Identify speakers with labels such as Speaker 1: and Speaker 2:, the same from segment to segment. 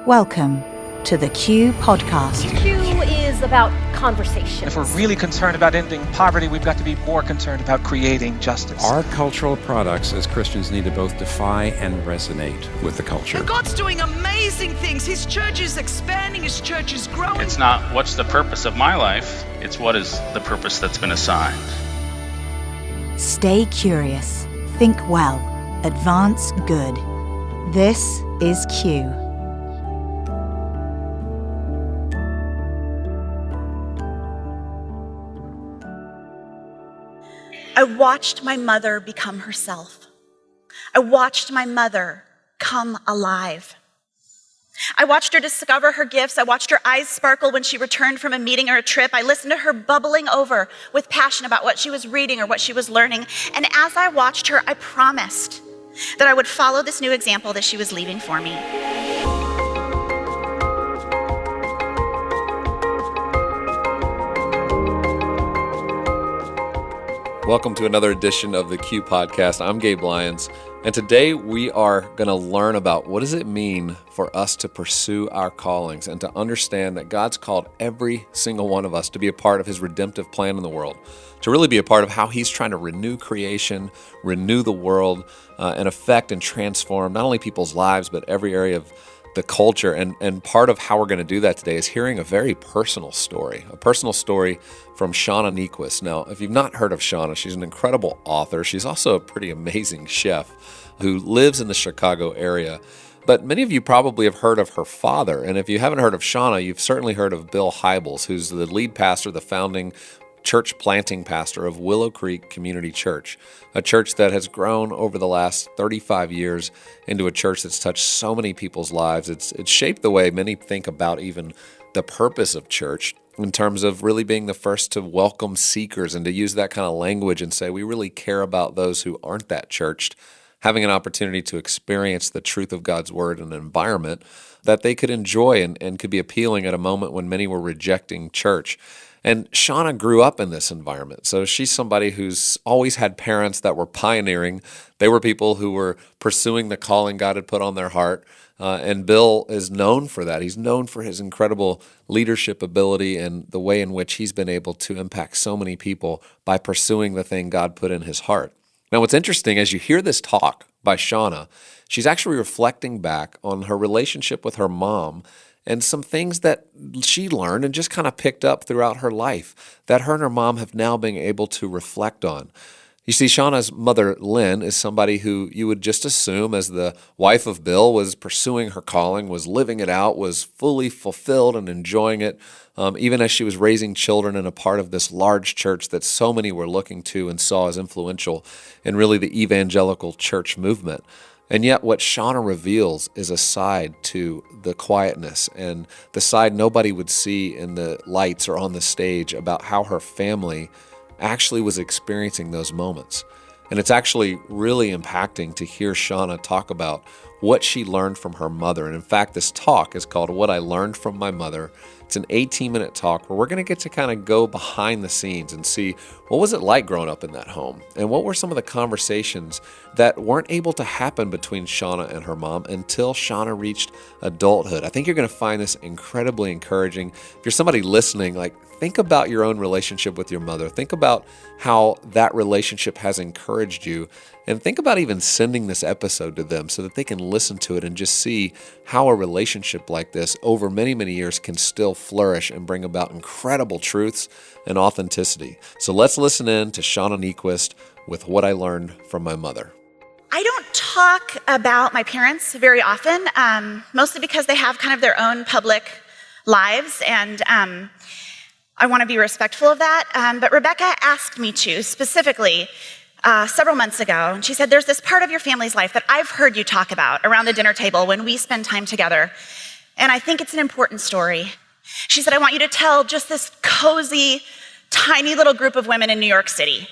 Speaker 1: Welcome to the Q Podcast.
Speaker 2: Q is about conversation.
Speaker 3: If we're really concerned about ending poverty, we've got to be more concerned about creating justice.
Speaker 4: Our cultural products as Christians need to both defy and resonate with the culture.
Speaker 5: And God's doing amazing things. His church is expanding, his church is growing.
Speaker 6: It's not what's the purpose of my life, it's what is the purpose that's been assigned.
Speaker 1: Stay curious, think well, advance good. This is Q.
Speaker 7: I watched my mother become herself. I watched my mother come alive. I watched her discover her gifts. I watched her eyes sparkle when she returned from a meeting or a trip. I listened to her bubbling over with passion about what she was reading or what she was learning. And as I watched her, I promised that I would follow this new example that she was leaving for me.
Speaker 8: Welcome to another edition of the Q Podcast. I'm Gabe Lyons, and today we are going to learn about what does it mean for us to pursue our callings and to understand that God's called every single one of us to be a part of His redemptive plan in the world, to really be a part of how He's trying to renew creation, renew the world, and affect and transform not only people's lives, but every area of the culture. And part of how we're going to do that today is hearing a very personal story from Shauna Niequest. Now, if you've not heard of Shauna, she's an incredible author. She's also a pretty amazing chef who lives in the Chicago area. But many of you probably have heard of her father. And if you haven't heard of Shauna, you've certainly heard of Bill Hybels, who's the lead pastor, the founding church planting pastor of Willow Creek Community Church, a church that has grown over the last 35 years into a church that's touched so many people's lives. It's shaped the way many think about even the purpose of church in terms of really being the first to welcome seekers and to use that kind of language and say we really care about those who aren't that churched, having an opportunity to experience the truth of God's word in an environment that they could enjoy and could be appealing at a moment when many were rejecting church. And Shauna grew up in this environment. So she's somebody who's always had parents that were pioneering. They were people who were pursuing the calling God had put on their heart. And Bill is known for that. He's known for his incredible leadership ability and the way in which he's been able to impact so many people by pursuing the thing God put in his heart. Now, what's interesting, as you hear this talk by Shauna, she's actually reflecting back on her relationship with her mom and some things that she learned and just kind of picked up throughout her life that her and her mom have now been able to reflect on. You see, Shauna's mother, Lynn, is somebody who you would just assume as the wife of Bill was pursuing her calling, was living it out, was fully fulfilled and enjoying it, even as she was raising children and a part of this large church that so many were looking to and saw as influential in really the evangelical church movement. And yet what Shauna reveals is a side to the quietness and the side nobody would see in the lights or on the stage about how her family actually was experiencing those moments. And it's actually really impacting to hear Shauna talk about what she learned from her mother. And in fact, this talk is called What I Learned from My Mother. It's an 18-minute talk where we're going to get to kind of go behind the scenes and see what was it like growing up in that home and what were some of the conversations that weren't able to happen between Shauna and her mom until Shauna reached adulthood. I think you're going to find this incredibly encouraging. If you're somebody listening, think about your own relationship with your mother. Think about how that relationship has encouraged you. And think about even sending this episode to them so that they can listen to it and just see how a relationship like this over many, many years can still flourish and bring about incredible truths and authenticity. So let's listen in to Shauna Niequest with What I Learned from My Mother.
Speaker 7: I don't talk about my parents very often, mostly because they have kind of their own public lives, and I want to be respectful of that. But Rebecca asked me to specifically several months ago, and she said, there's this part of your family's life that I've heard you talk about around the dinner table when we spend time together, and I think it's an important story. She said, I want you to tell just this cozy, tiny little group of women in New York City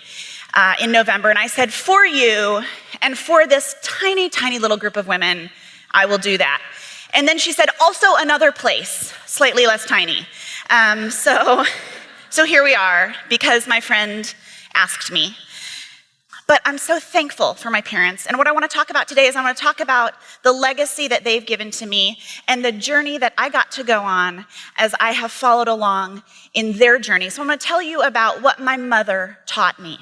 Speaker 7: in November. And I said, for you and for this tiny, tiny little group of women, I will do that. And then she said, also another place, slightly less tiny. So here we are, because my friend asked me. But I'm so thankful for my parents. And what I want to talk about today is I want to talk about the legacy that they've given to me and the journey that I got to go on as I have followed along in their journey. So I'm going to tell you about what my mother taught me.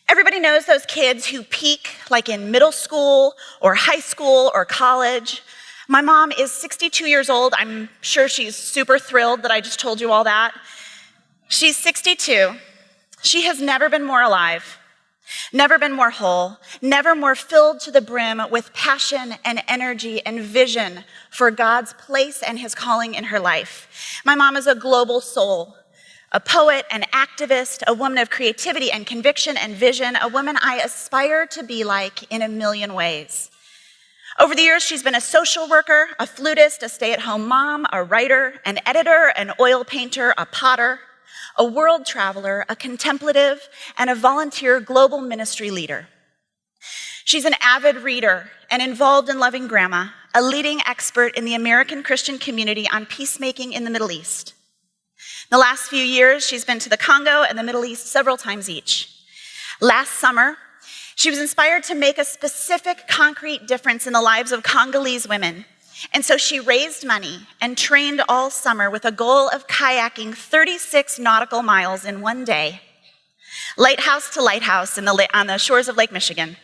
Speaker 7: Everybody knows those kids who peak like in middle school or high school or college. My mom is 62 years old. I'm sure she's super thrilled that I just told you all that. She's 62. She has never been more alive. Never been more whole, never more filled to the brim with passion and energy and vision for God's place and his calling in her life. My mom is a global soul, a poet, an activist, a woman of creativity and conviction and vision, a woman I aspire to be like in a million ways. Over the years, she's been a social worker, a flutist, a stay-at-home mom, a writer, an editor, an oil painter, a potter, a world traveler, a contemplative, and a volunteer global ministry leader. She's an avid reader and involved in loving grandma, a leading expert in the American Christian community on peacemaking in the Middle East. The last few years, she's been to the Congo and the Middle East several times each. Last summer, she was inspired to make a specific concrete difference in the lives of Congolese women. And so she raised money and trained all summer with a goal of kayaking 36 nautical miles in one day, lighthouse to lighthouse on the shores of Lake Michigan.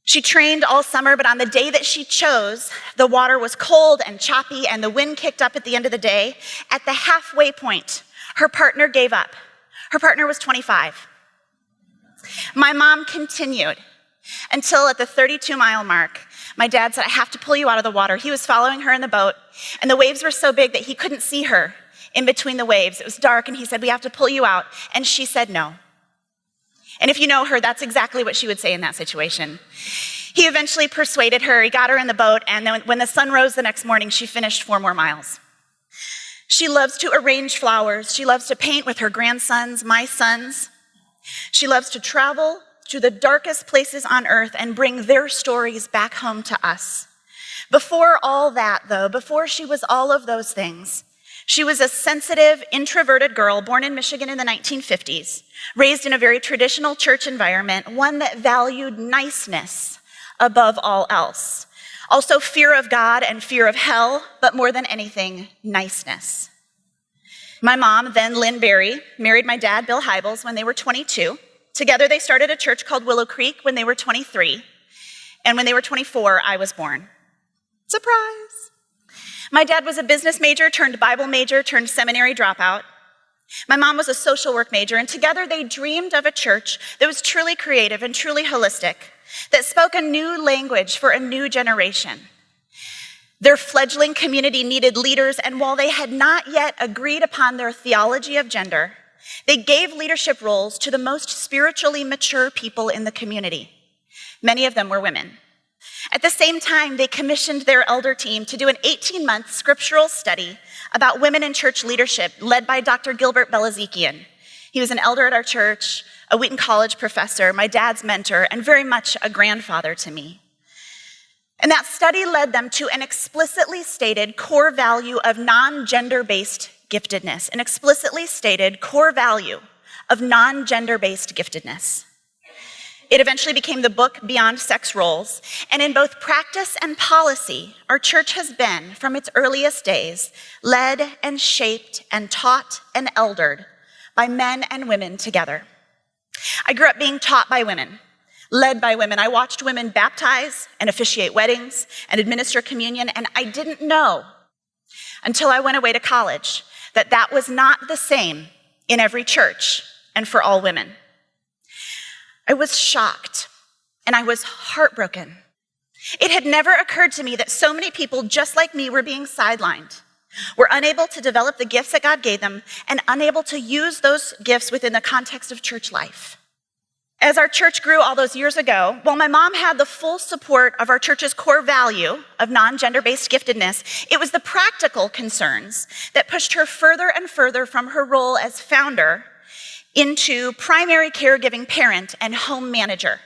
Speaker 7: She trained all summer, but on the day that she chose, the water was cold and choppy and the wind kicked up at the end of the day. At the halfway point, her partner gave up. Her partner was 25. My mom continued until at the 32-mile mark, my dad said, I have to pull you out of the water. He was following her in the boat, and the waves were so big that he couldn't see her in between the waves. It was dark, and he said, we have to pull you out. And she said no. And if you know her, that's exactly what she would say in that situation. He eventually persuaded her. He got her in the boat, and then when the sun rose the next morning, she finished 4 more miles. She loves to arrange flowers. She loves to paint with her grandsons, my sons. She loves to travel to the darkest places on earth and bring their stories back home to us. Before all that, though, before she was all of those things, she was a sensitive, introverted girl born in Michigan in the 1950s, raised in a very traditional church environment, one that valued niceness above all else. Also fear of God and fear of hell, but more than anything, niceness. My mom, then Lynn Berry, married my dad, Bill Hybels, when they were 22. Together, they started a church called Willow Creek when they were 23. And when they were 24, I was born. Surprise! My dad was a business major turned Bible major turned seminary dropout. My mom was a social work major, and together they dreamed of a church that was truly creative and truly holistic, that spoke a new language for a new generation. Their fledgling community needed leaders, and while they had not yet agreed upon their theology of gender, they gave leadership roles to the most spiritually mature people in the community. Many of them were women. At the same time, they commissioned their elder team to do an 18-month scriptural study about women in church leadership led by Dr. Gilbert Belazikian. He was an elder at our church, a Wheaton College professor, my dad's mentor, and very much a grandfather to me. And that study led them to an explicitly stated core value of non-gender-based giftedness, an explicitly stated core value of non-gender-based giftedness. It eventually became the book Beyond Sex Roles, and in both practice and policy, our church has been, from its earliest days, led and shaped and taught and eldered by men and women together. I grew up being taught by women, led by women. I watched women baptize and officiate weddings and administer communion, and I didn't know until I went away to college that was not the same in every church and for all women. I was shocked and I was heartbroken. It had never occurred to me that so many people just like me were being sidelined, were unable to develop the gifts that God gave them and unable to use those gifts within the context of church life. As our church grew all those years ago, while my mom had the full support of our church's core value of non-gender-based giftedness, it was the practical concerns that pushed her further and further from her role as founder into primary caregiving parent and home manager.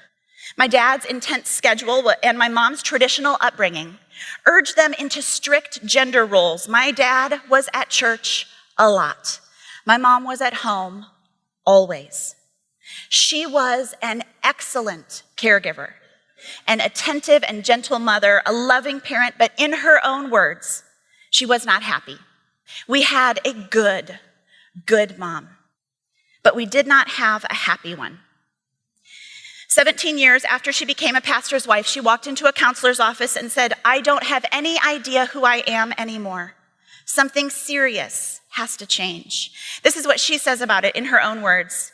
Speaker 7: My dad's intense schedule and my mom's traditional upbringing urged them into strict gender roles. My dad was at church a lot. My mom was at home always. She was an excellent caregiver, an attentive and gentle mother, a loving parent, but in her own words, she was not happy. We had a good mom, but we did not have a happy one. 17 years after she became a pastor's wife, she walked into a counselor's office and said, "I don't have any idea who I am anymore. Something serious has to change." This is what she says about it in her own words.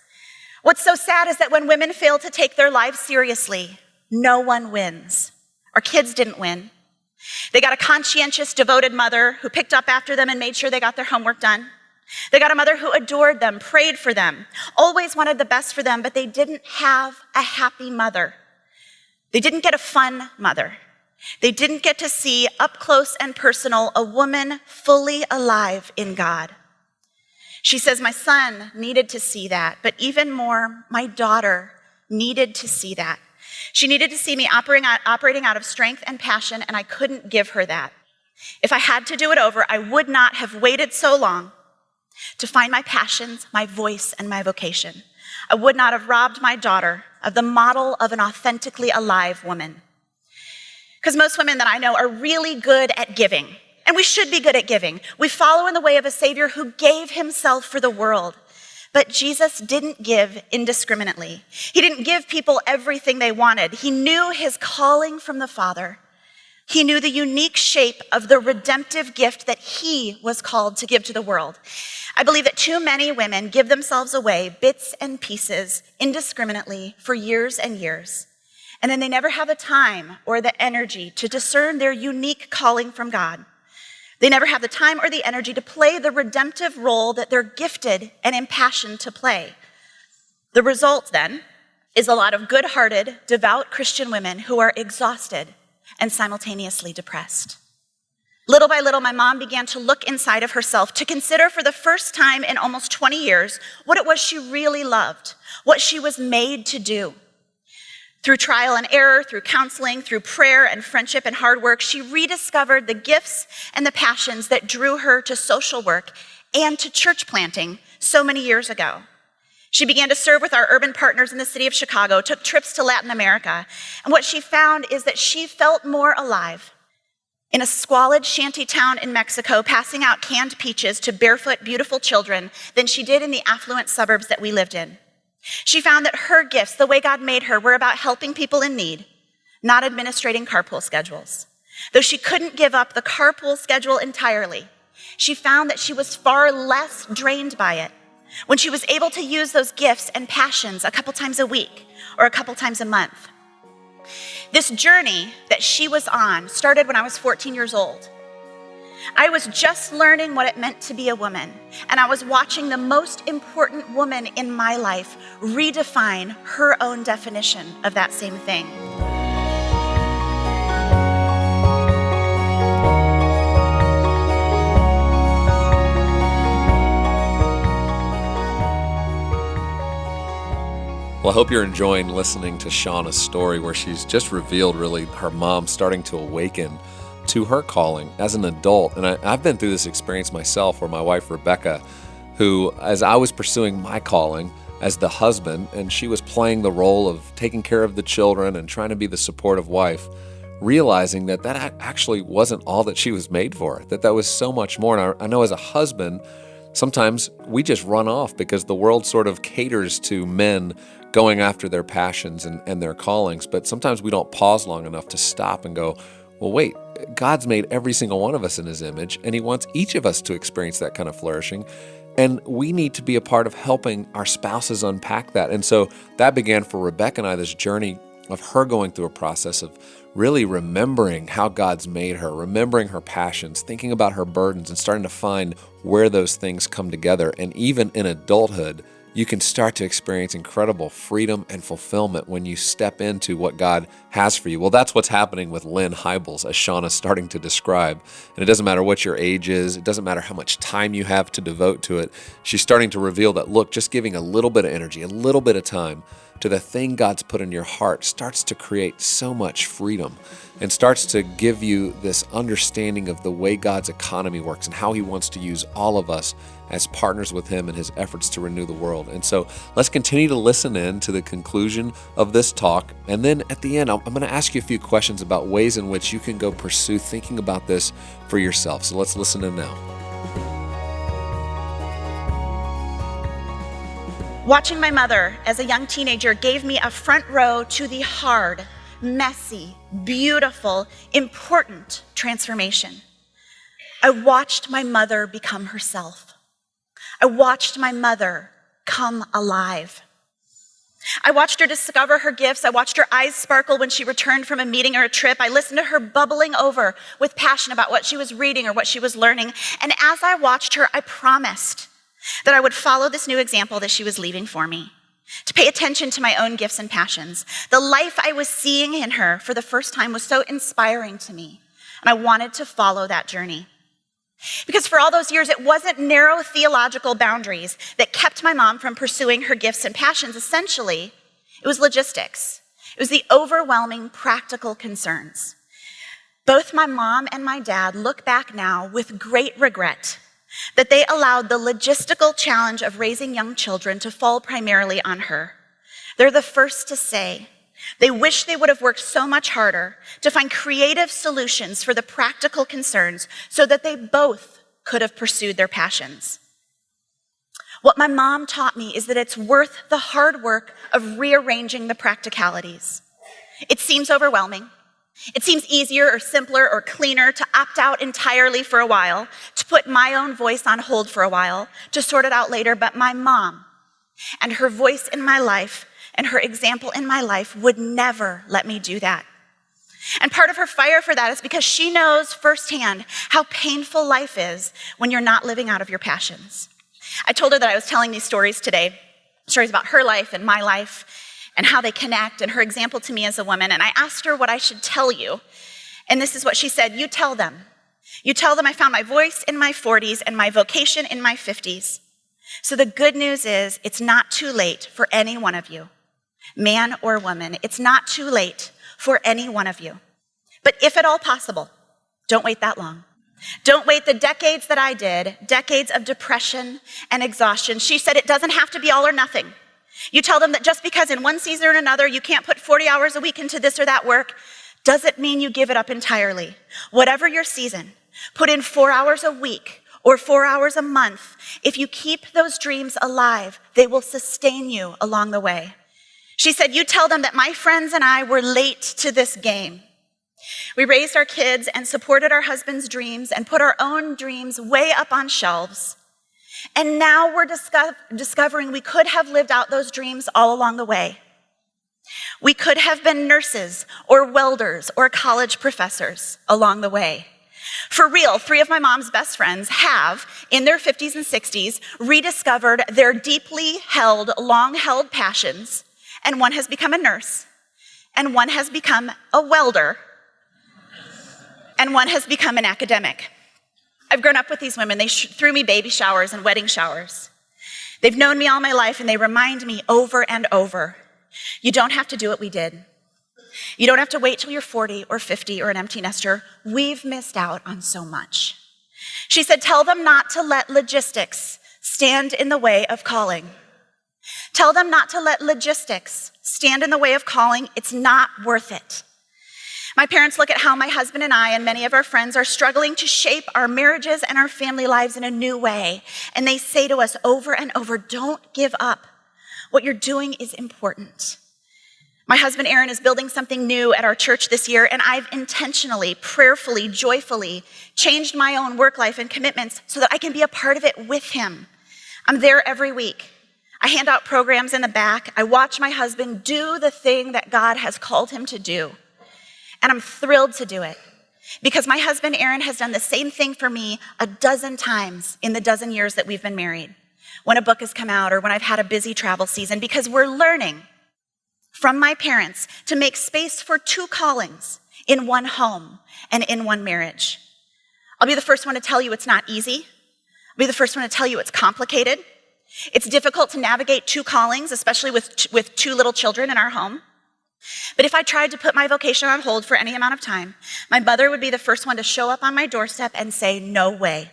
Speaker 7: "What's so sad is that when women fail to take their lives seriously, no one wins. Our kids didn't win. They got a conscientious, devoted mother who picked up after them and made sure they got their homework done. They got a mother who adored them, prayed for them, always wanted the best for them, but they didn't have a happy mother. They didn't get a fun mother. They didn't get to see up close and personal a woman fully alive in God." She says, "My son needed to see that, but even more, my daughter needed to see that. She needed to see me operating out of strength and passion, and I couldn't give her that. If I had to do it over, I would not have waited so long to find my passions, my voice, and my vocation. I would not have robbed my daughter of the model of an authentically alive woman." Because most women that I know are really good at giving, and we should be good at giving. We follow in the way of a Savior who gave himself for the world. But Jesus didn't give indiscriminately. He didn't give people everything they wanted. He knew his calling from the Father. He knew the unique shape of the redemptive gift that he was called to give to the world. I believe that too many women give themselves away, bits and pieces, indiscriminately for years and years. And then they never have the time or the energy to discern their unique calling from God. They never have the time or the energy to play the redemptive role that they're gifted and impassioned to play. The result, then, is a lot of good-hearted, devout Christian women who are exhausted and simultaneously depressed. Little by little, my mom began to look inside of herself, to consider for the first time in almost 20 years what it was she really loved, what she was made to do. Through trial and error, through counseling, through prayer and friendship and hard work, she rediscovered the gifts and the passions that drew her to social work and to church planting so many years ago. She began to serve with our urban partners in the city of Chicago, took trips to Latin America, and what she found is that she felt more alive in a squalid shanty town in Mexico, passing out canned peaches to barefoot, beautiful children than she did in the affluent suburbs that we lived in. She found that her gifts, the way God made her, were about helping people in need, not administrating carpool schedules. Though she couldn't give up the carpool schedule entirely, she found that she was far less drained by it when she was able to use those gifts and passions a couple times a week or a couple times a month. This journey that she was on started when I was 14 years old. I was just learning what it meant to be a woman, and I was watching the most important woman in my life redefine her own definition of that same thing.
Speaker 8: Well, I hope you're enjoying listening to Shauna's story, where she's just revealed really her mom starting to awaken to her calling as an adult. And I've been through this experience myself, where my wife, Rebecca, who, as I was pursuing my calling as the husband, and she was playing the role of taking care of the children and trying to be the supportive wife, realizing that actually wasn't all that she was made for, that was so much more. And I know as a husband, sometimes we just run off because the world sort of caters to men going after their passions and their callings. But sometimes we don't pause long enough to stop and go, well, wait, God's made every single one of us in his image, and he wants each of us to experience that kind of flourishing. And we need to be a part of helping our spouses unpack that. And so that began for Rebecca and I, this journey of her going through a process of really remembering how God's made her, remembering her passions, thinking about her burdens, and starting to find where those things come together. And even in adulthood, you can start to experience incredible freedom and fulfillment when you step into what God has for you. Well, that's what's happening with Lynn Hybels, as Shauna's starting to describe. And it doesn't matter what your age is. It doesn't matter how much time you have to devote to it. She's starting to reveal that, look, just giving a little bit of energy, a little bit of time to the thing God's put in your heart starts to create so much freedom and starts to give you this understanding of the way God's economy works and how he wants to use all of us as partners with him in his efforts to renew the world. And so let's continue to listen in to the conclusion of this talk. And then at the end, I'm going to ask you a few questions about ways in which you can go pursue thinking about this for yourself. So let's listen in now.
Speaker 7: Watching my mother as a young teenager gave me a front row to the hard, messy, beautiful, important transformation. I watched my mother become herself. I watched my mother come alive. I watched her discover her gifts. I watched her eyes sparkle when she returned from a meeting or a trip. I listened to her bubbling over with passion about what she was reading or what she was learning. And as I watched her, I promised that I would follow this new example that she was leaving for me, to pay attention to my own gifts and passions. The life I was seeing in her for the first time was so inspiring to me, and I wanted to follow that journey. Because for all those years, it wasn't narrow theological boundaries that kept my mom from pursuing her gifts and passions. Essentially, it was logistics. It was the overwhelming practical concerns. Both my mom and my dad look back now with great regret that they allowed the logistical challenge of raising young children to fall primarily on her. They're the first to say they wish they would have worked so much harder to find creative solutions for the practical concerns so that they both could have pursued their passions. What my mom taught me is that it's worth the hard work of rearranging the practicalities. It seems overwhelming. It seems easier or simpler or cleaner to opt out entirely for a while, to put my own voice on hold for a while, to sort it out later. But my mom and her voice in my life and her example in my life would never let me do that. And part of her fire for that is because she knows firsthand how painful life is when you're not living out of your passions. I told her that I was telling these stories today, stories about her life and my life, and how they connect, and her example to me as a woman. And I asked her what I should tell you. And this is what she said: you tell them. You tell them I found my voice in my 40s and my vocation in my 50s. So the good news is it's not too late for any one of you, man or woman. It's not too late for any one of you. But if at all possible, don't wait that long. Don't wait the decades that I did, decades of depression and exhaustion. She said it doesn't have to be all or nothing. You tell them that just because in one season or another you can't put 40 hours a week into this or that work, doesn't mean you give it up entirely. Whatever your season, put in 4 hours a week or 4 hours a month. If you keep those dreams alive, they will sustain you along the way. She said, you tell them that my friends and I were late to this game. We raised our kids and supported our husband's dreams and put our own dreams way up on shelves. And now we're discovering we could have lived out those dreams all along the way. We could have been nurses or welders or college professors along the way. For real, 3 of my mom's best friends have, in their 50s and 60s, rediscovered their deeply held, long-held passions, and one has become a nurse, and one has become a welder, and one has become an academic. I've grown up with these women. They threw me baby showers and wedding showers. They've known me all my life, and they remind me over and over, you don't have to do what we did. You don't have to wait till you're 40 or 50 or an empty nester. We've missed out on so much. She said, tell them not to let logistics stand in the way of calling. Tell them not to let logistics stand in the way of calling. It's not worth it. My parents look at how my husband and I and many of our friends are struggling to shape our marriages and our family lives in a new way. And they say to us over and over, don't give up. What you're doing is important. My husband, Aaron, is building something new at our church this year, and I've intentionally, prayerfully, joyfully changed my own work life and commitments so that I can be a part of it with him. I'm there every week. I hand out programs in the back. I watch my husband do the thing that God has called him to do. And I'm thrilled to do it because my husband, Aaron, has done the same thing for me a dozen times in the dozen years that we've been married, when a book has come out or when I've had a busy travel season, because we're learning from my parents to make space for 2 callings in one home and in one marriage. I'll be the first one to tell you it's not easy. I'll be the first one to tell you it's complicated. It's difficult to navigate two callings, especially with two little children in our home. But if I tried to put my vocation on hold for any amount of time, my mother would be the first one to show up on my doorstep and say, "No way."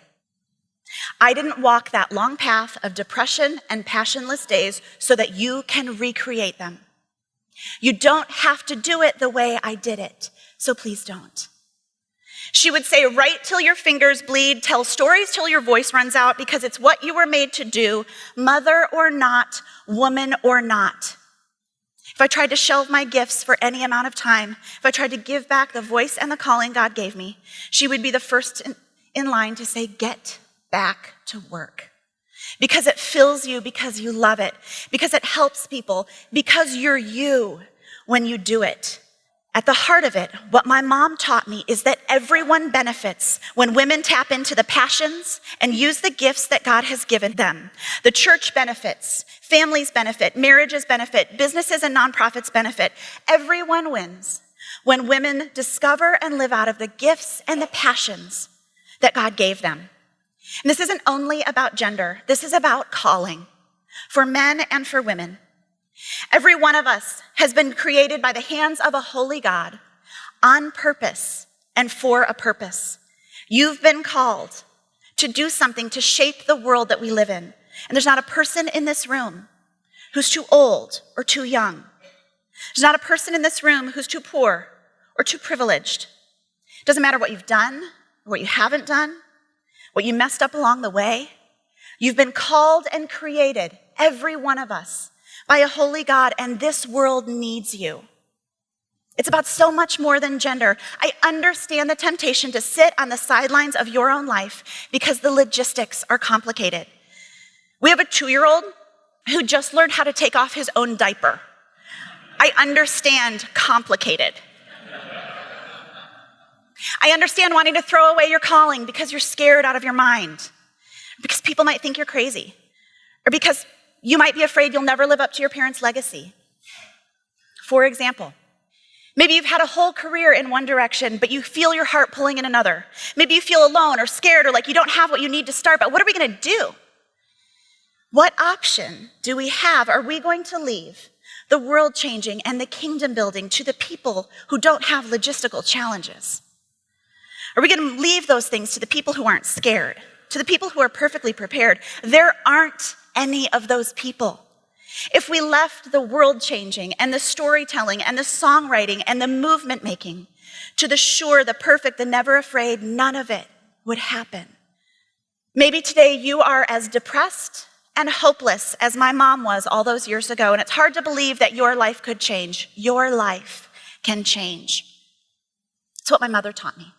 Speaker 7: I didn't walk that long path of depression and passionless days so that you can recreate them. You don't have to do it the way I did it, so please don't. She would say, "Write till your fingers bleed, tell stories till your voice runs out, because it's what you were made to do, mother or not, woman or not." If I tried to shelve my gifts for any amount of time, if I tried to give back the voice and the calling God gave me, she would be the first in line to say, "Get back to work." Because it fills you, because you love it, because it helps people, because you're you when you do it. At the heart of it, what my mom taught me is that everyone benefits when women tap into the passions and use the gifts that God has given them. The church benefits, families benefit, marriages benefit, businesses and nonprofits benefit. Everyone wins when women discover and live out of the gifts and the passions that God gave them. And this isn't only about gender. This is about calling for men and for women. Every one of us has been created by the hands of a holy God on purpose and for a purpose. You've been called to do something to shape the world that we live in. And there's not a person in this room who's too old or too young. There's not a person in this room who's too poor or too privileged. It doesn't matter what you've done or what you haven't done, what you messed up along the way. You've been called and created, every one of us, by a holy God, and this world needs you. It's about so much more than gender. I understand the temptation to sit on the sidelines of your own life because the logistics are complicated. We have a 2-year-old who just learned how to take off his own diaper. I understand complicated. I understand wanting to throw away your calling because you're scared out of your mind, because people might think you're crazy, or because you might be afraid you'll never live up to your parents' legacy. For example, maybe you've had a whole career in one direction, but you feel your heart pulling in another. Maybe you feel alone or scared or like you don't have what you need to start, but what are we going to do? What option do we have? Are we going to leave the world changing and the kingdom building to the people who don't have logistical challenges? Are we going to leave those things to the people who aren't scared, to the people who are perfectly prepared? There aren't any of those people. If we left the world changing and the storytelling and the songwriting and the movement making to the sure, the perfect, the never afraid, none of it would happen. Maybe today you are as depressed and hopeless as my mom was all those years ago, and it's hard to believe that your life could change. Your life can change. It's what my mother taught me.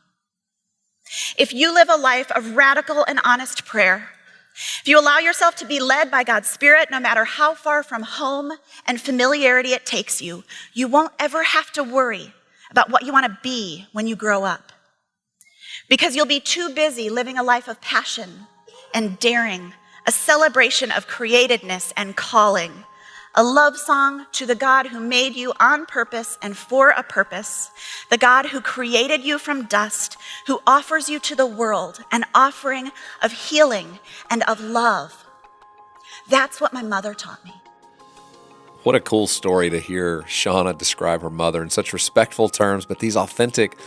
Speaker 7: If you live a life of radical and honest prayer, if you allow yourself to be led by God's Spirit, no matter how far from home and familiarity it takes you, you won't ever have to worry about what you want to be when you grow up. Because you'll be too busy living a life of passion and daring, a celebration of createdness and calling, a love song to the God who made you on purpose and for a purpose, the God who created you from dust, who offers you to the world an offering of healing and of love. That's what my mother taught me.
Speaker 8: What a cool story to hear Shauna describe her mother in such respectful terms, but these authentic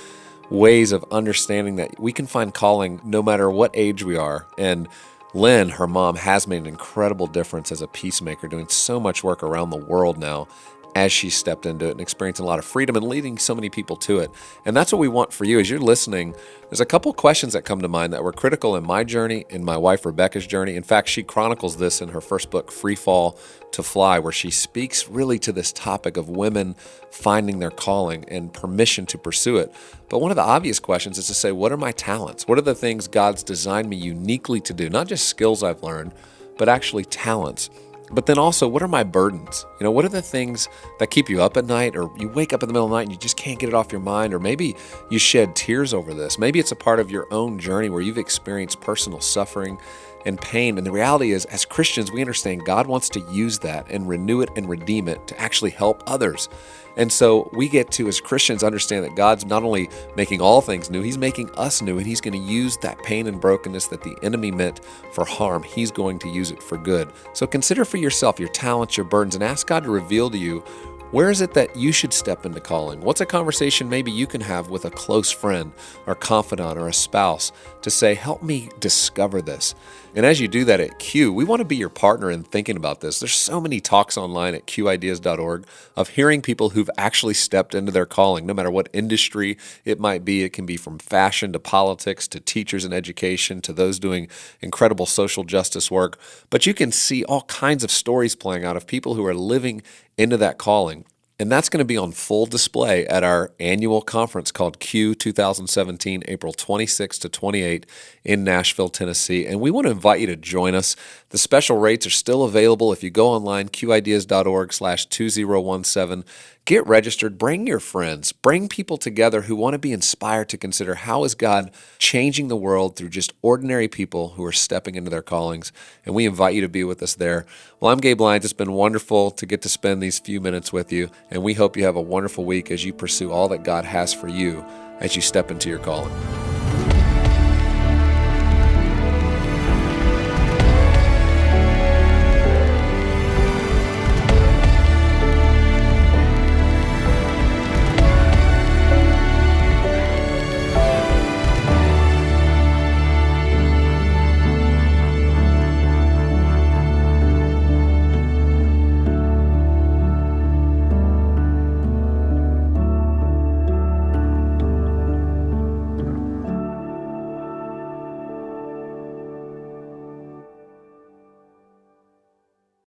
Speaker 8: ways of understanding that we can find calling no matter what age we are. And Lynn, her mom, has made an incredible difference as a peacemaker, doing so much work around the world now as she stepped into it and experiencing a lot of freedom and leading so many people to it. And that's what we want for you. As you're listening, there's a couple questions that come to mind that were critical in my journey, in my wife Rebecca's journey. In fact, she chronicles this in her first book, Free Fall to Fly, where she speaks really to this topic of women finding their calling and permission to pursue it. But one of the obvious questions is to say, what are my talents? What are the things God's designed me uniquely to do? Not just skills I've learned, but actually talents. But then also, what are my burdens? You know, what are the things that keep you up at night, or you wake up in the middle of the night and you just can't get it off your mind, or maybe you shed tears over this. Maybe it's a part of your own journey where you've experienced personal suffering and pain. And the reality is, as Christians, we understand God wants to use that and renew it and redeem it to actually help others. And so we get to, as Christians, understand that God's not only making all things new, He's making us new, and He's going to use that pain and brokenness that the enemy meant for harm. He's going to use it for good. So consider for yourself your talents, your burdens, and ask God to reveal to you, where is it that you should step into calling? What's a conversation maybe you can have with a close friend or confidant or a spouse to say, help me discover this? And as you do that at Q, we want to be your partner in thinking about this. There's so many talks online at qideas.org of hearing people who've actually stepped into their calling, no matter what industry it might be. It can be from fashion to politics to teachers in education to those doing incredible social justice work. But you can see all kinds of stories playing out of people who are living into that calling. And that's going to be on full display at our annual conference called Q 2017, April 26 to 28 in Nashville, Tennessee. And we want to invite you to join us. The special rates are still available. If you go online, qideas.org/2017, get registered, bring your friends, bring people together who want to be inspired to consider how is God changing the world through just ordinary people who are stepping into their callings. And we invite you to be with us there. Well, I'm Gabe Lyons. It's been wonderful to get to spend these few minutes with you. And we hope you have a wonderful week as you pursue all that God has for you as you step into your calling.